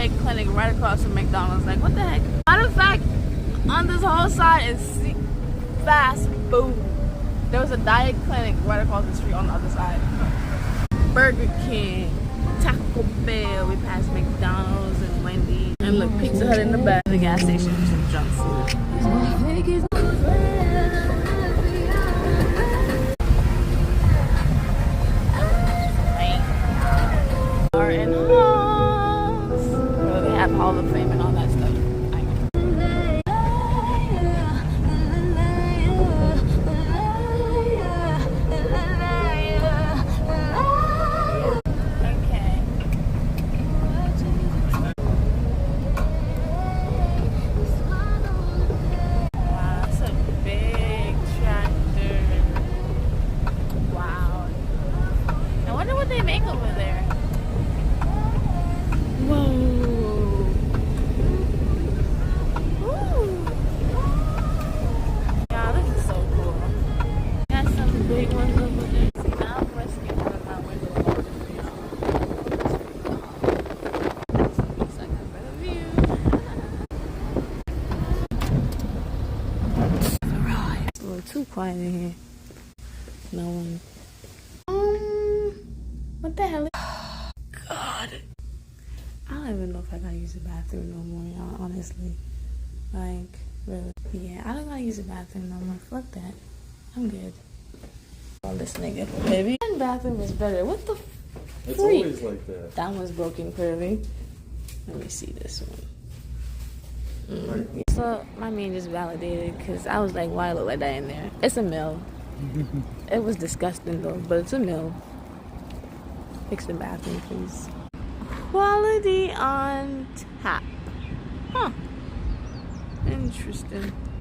diet clinic right across from McDonald's. Like, what the heck? Matter of fact, on this whole side is fast food. There was a diet clinic right across the street on the other side. Burger King, Taco Bell, we passed McDonald's and Wendy's. And look, Pizza Hut in the back. The gas station for some junk food. Are in halls. Well, they have Hall of Fame and all that stuff. Too quiet in here. No one. What the hell? God. I don't even know if I gotta use the bathroom no more, y'all, honestly. Like, really. Yeah, I don't gotta use the bathroom no more. Fuck that. I'm good. Oh, this nigga, baby. And bathroom is better. What the freak? It's always like that. That one's broken, clearly. Let me see this one. So my man just validated because I was like, why it look like that in there? It's a mill. It was disgusting though, but it's a mill. Fix the bathroom, please. Quality on tap. Huh. Interesting.